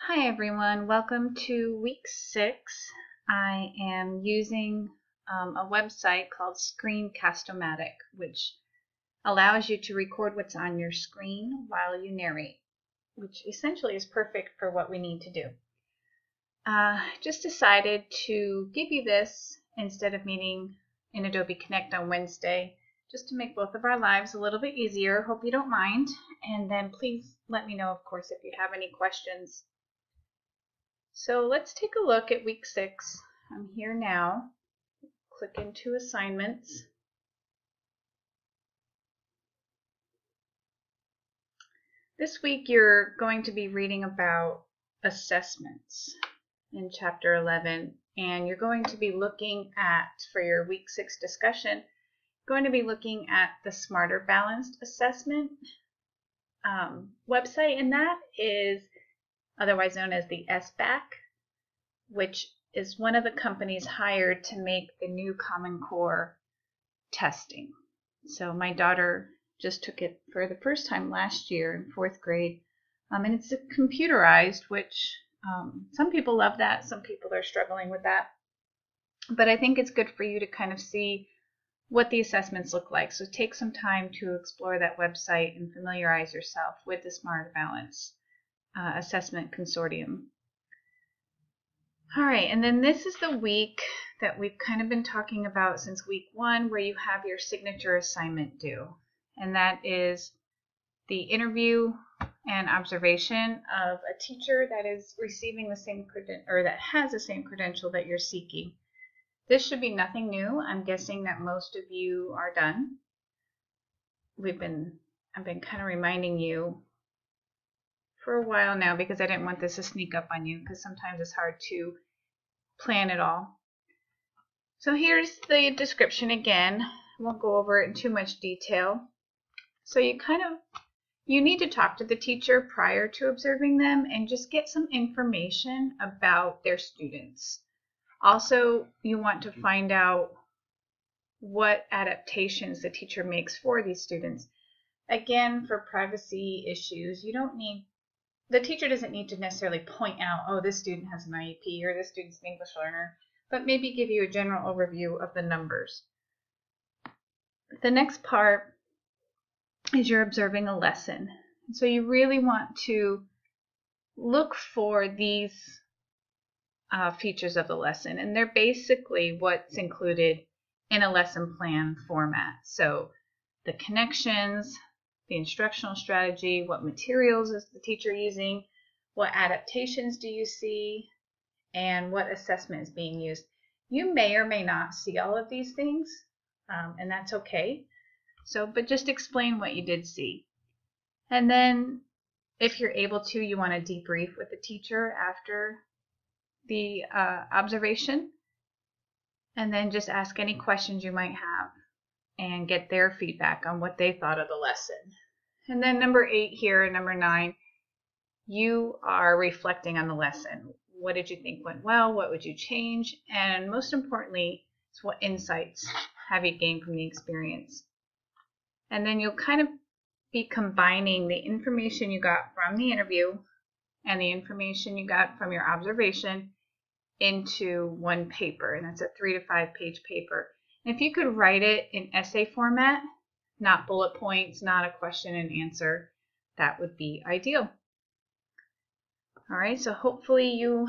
Hi everyone, welcome to week 6. I am using a website called Screencast-O-Matic, which allows you to record what's on your screen while you narrate, which essentially is perfect for what we need to do. Just decided to give you this instead of meeting in Adobe Connect on Wednesday, just to make both of our lives a little bit easier. Hope you don't mind, and then please let me know, of course, if you have any questions. So let's take a look at week 6. I'm here now. Click into assignments. This week you're going to be reading about assessments in chapter 11, and you're going to be looking at, for your week 6 discussion, going to be looking at the Smarter Balanced Assessment website, and that is otherwise known as the SBAC, which is one of the companies hired to make the new Common Core testing. So my daughter just took it for the first time last year in 4th grade, and it's computerized, which some people love that, some people are struggling with that. But I think it's good for you to kind of see what the assessments look like. So take some time to explore that website and familiarize yourself with the Smarter Balance Assessment Consortium. All right, and then this is the week that we've kind of been talking about since week 1, where you have your signature assignment due. And that is the interview and observation of a teacher that is receiving the same or that has the same credential that you're seeking. This should be nothing new. I'm guessing that most of you are done. I've been kind of reminding you for a while now because I didn't want this to sneak up on you, because sometimes it's hard to plan it all. So here's the description again. I won't go over it in too much detail. So you need to talk to the teacher prior to observing them and just get some information about their students. Also, you want to find out what adaptations the teacher makes for these students. Again, for privacy issues, the teacher doesn't need to necessarily point out, oh, this student has an IEP or this student's an English learner, but maybe give you a general overview of the numbers. The next part is you're observing a lesson. So you really want to look for these features of the lesson, and they're basically what's included in a lesson plan format. So the connections, the instructional strategy, what materials is the teacher using, what adaptations do you see, and what assessment is being used. You may or may not see all of these things, and that's okay. But just explain what you did see. And then if you're able to, you want to debrief with the teacher after the observation, and then just ask any questions you might have and get their feedback on what they thought of the lesson. And then number 8 here, number 9, you are reflecting on the lesson. What did you think went well? What would you change? And most importantly, it's what insights have you gained from the experience? And then you'll kind of be combining the information you got from the interview and the information you got from your observation into one paper, and that's a 3 to 5 page paper. And if you could write it in essay format, not bullet points, not a question and answer, that would be ideal. All right, so hopefully you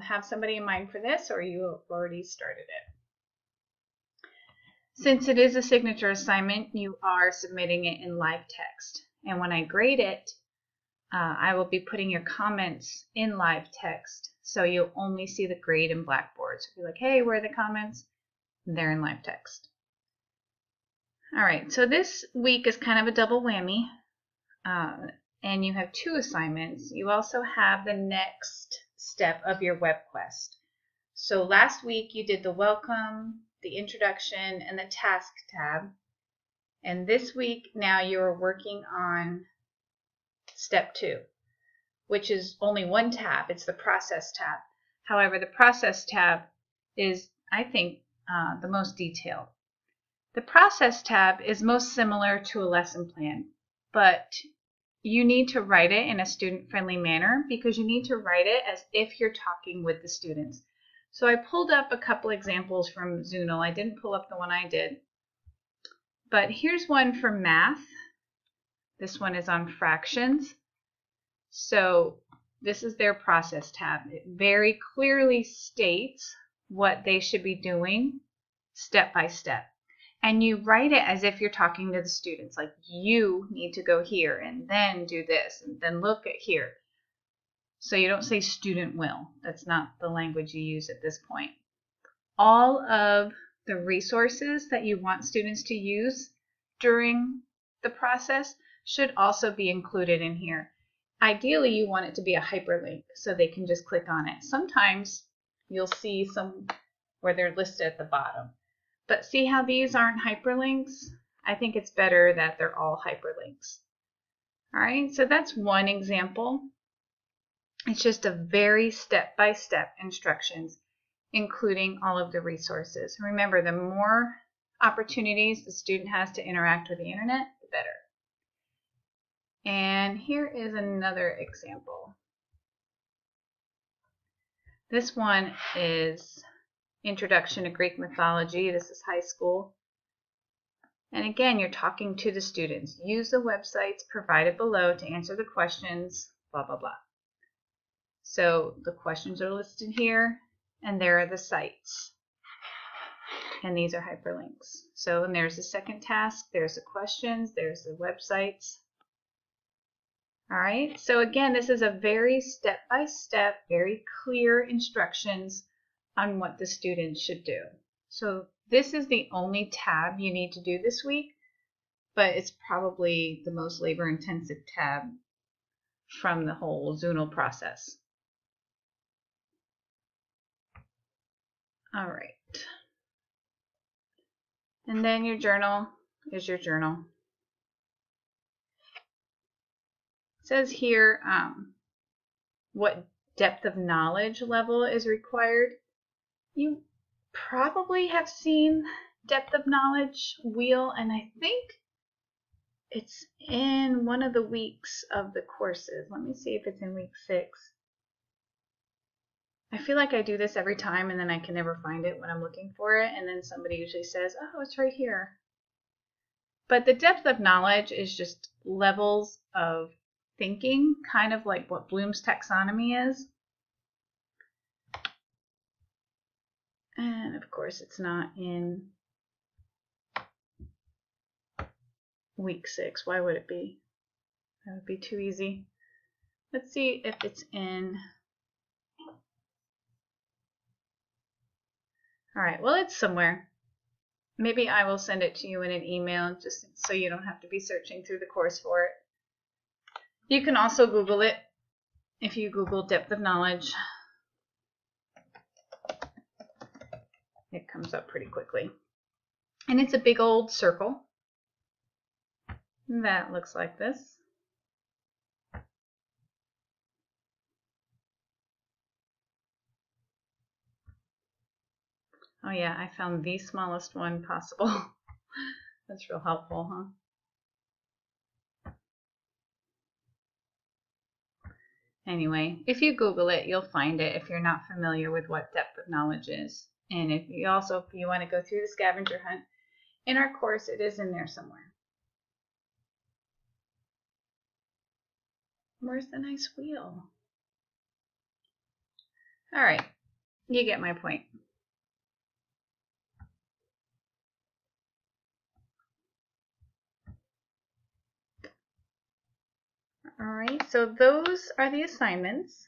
have somebody in mind for this, or you have already started it. Since it is a signature assignment, you are submitting it in live text. And when I grade it, I will be putting your comments in live text, so you'll only see the grade in Blackboard. So if you're like, hey, where are the comments? They're in live text. All right, so this week is kind of a double whammy, and you have 2 assignments. You also have the next step of your web quest. So last week you did the welcome, the introduction, and the task tab. And this week now you're working on step 2, which is only one tab. It's the process tab. However, the process tab is, I think, the most detailed. The process tab is most similar to a lesson plan, but you need to write it in a student-friendly manner because you need to write it as if you're talking with the students. So I pulled up a couple examples from Zoonal. I didn't pull up the one I did. But here's one for math. This one is on fractions. So this is their process tab. It very clearly states what they should be doing step by step. And you write it as if you're talking to the students, like you need to go here and then do this and then look at here. So you don't say student will. That's not the language you use at this point. All of the resources that you want students to use during the process should also be included in here. Ideally, you want it to be a hyperlink so they can just click on it. Sometimes you'll see some where they're listed at the bottom. But see how these aren't hyperlinks? I think it's better that they're all hyperlinks. All right, so that's one example. It's just a very step-by-step instructions, including all of the resources. Remember, the more opportunities the student has to interact with the internet, the better. And here is another example. This one is Introduction to Greek Mythology. This is high school. And again, you're talking to the students. Use the websites provided below to answer the questions, blah, blah, blah. So the questions are listed here, and there are the sites. And these are hyperlinks. So, and there's the second task, there's the questions, there's the websites. All right, so again, this is a very step-by-step, very clear instructions on what the students should do. So this is the only tab you need to do this week, but it's probably the most labor-intensive tab from the whole Zoonal process. All right. And then your journal is your journal. It says here what depth of knowledge level is required. You probably have seen depth of knowledge wheel, and I think it's in one of the weeks of the courses. Let me see if it's in week 6. I feel like I do this every time and then I can never find it when I'm looking for it, and then somebody usually says, oh, it's right here. But the depth of knowledge is just levels of thinking, kind of like what Bloom's taxonomy is. And of course it's not in week 6. Why would it be? That would be too easy. Let's see if it's in. All right, well, it's somewhere. Maybe I will send it to you in an email just so you don't have to be searching through the course for it. You can also Google it. If you Google depth of knowledge, it comes up pretty quickly. And it's a big old circle that looks like this. Oh yeah, I found the smallest one possible. That's real helpful, huh? Anyway, if you Google it, you'll find it if you're not familiar with what depth of knowledge is. And if you want to go through the scavenger hunt in our course, it is in there somewhere. Where's the nice wheel? All right, you get my point. All right, so those are the assignments.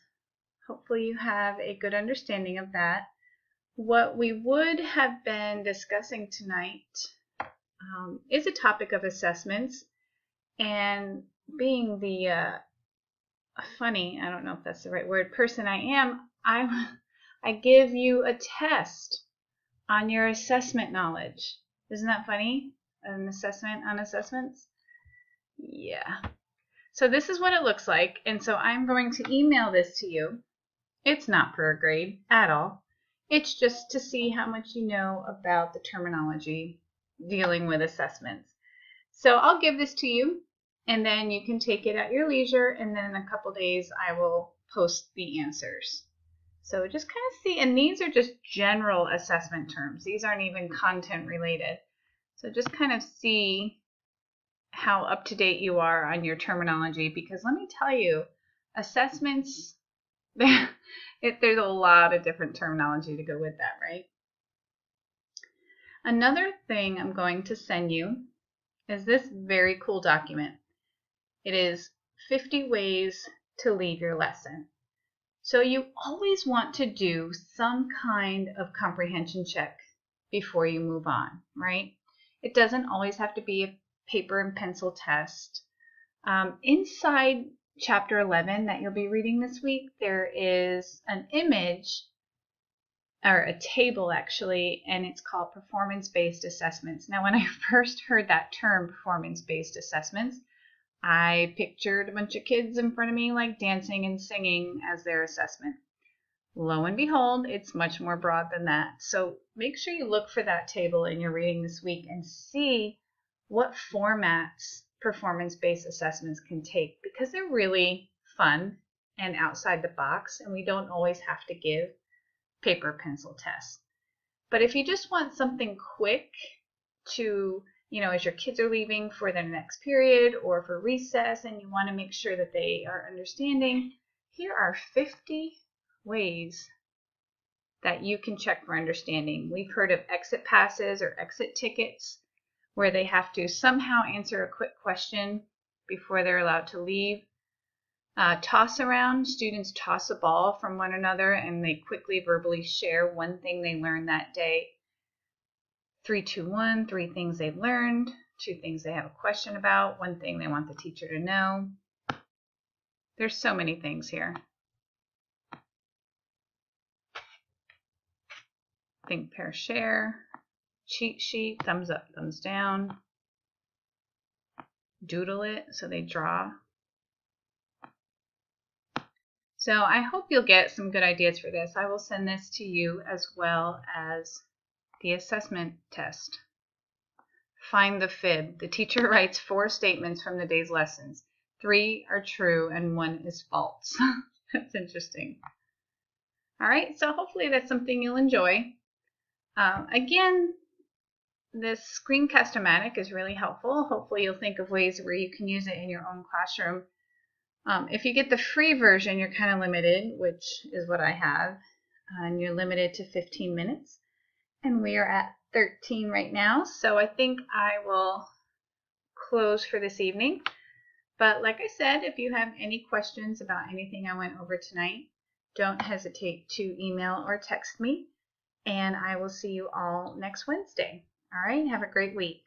Hopefully you have a good understanding of that. What we would have been discussing tonight is a topic of assessments, and being the funny, I don't know if that's the right word, person I am, I give you a test on your assessment knowledge. Isn't that funny? An assessment on assessments? Yeah. So this is what it looks like, and so I'm going to email this to you. It's not for a grade at all. It's just to see how much you know about the terminology dealing with assessments. So I'll give this to you. and then you can take it at your leisure, and then in a couple days I will post the answers. So just kind of see, and these are just general assessment terms. These aren't even content related. So just kind of see how up to date you are on your terminology, because let me tell you, assessments, there's a lot of different terminology to go with that, right? Another thing I'm going to send you is this very cool document. It is 50 ways to leave your lesson. So you always want to do some kind of comprehension check before you move on, right? It doesn't always have to be a paper and pencil test. Inside chapter 11 that you'll be reading this week, there is an image, or a table actually, and it's called performance-based assessments. Now, when I first heard that term, performance-based assessments, I pictured a bunch of kids in front of me like dancing and singing as their assessment. Lo and behold, it's much more broad than that. So make sure you look for that table in your reading this week and see what formats performance-based assessments can take, because they're really fun and outside the box, and we don't always have to give paper pencil tests. But if you just want something quick to, as your kids are leaving for their next period or for recess, and you want to make sure that they are understanding, here are 50 ways that you can check for understanding. We've heard of exit passes or exit tickets, where they have to somehow answer a quick question before they're allowed to leave. Toss around, students toss a ball from one another and they quickly verbally share one thing they learned that day. 3, 2, 1, 3 things they've learned, 2 things they have a question about, 1 thing they want the teacher to know. There's so many things here. Think, pair, share, cheat sheet, thumbs up, thumbs down, doodle it, so they draw. So I hope you'll get some good ideas for this. I will send this to you as well as the assessment test. Find the fib. The teacher writes 4 statements from the day's lessons. 3 are true and 1 is false. That's interesting. All right, so hopefully that's something you'll enjoy. Again, this screencast-o-matic is really helpful. Hopefully you'll think of ways where you can use it in your own classroom. If you get the free version, you're kind of limited, which is what I have, and you're limited to 15 minutes. And we are at 13 right now, so I think I will close for this evening. But like I said, if you have any questions about anything I went over tonight, don't hesitate to email or text me, and I will see you all next Wednesday. All right, have a great week.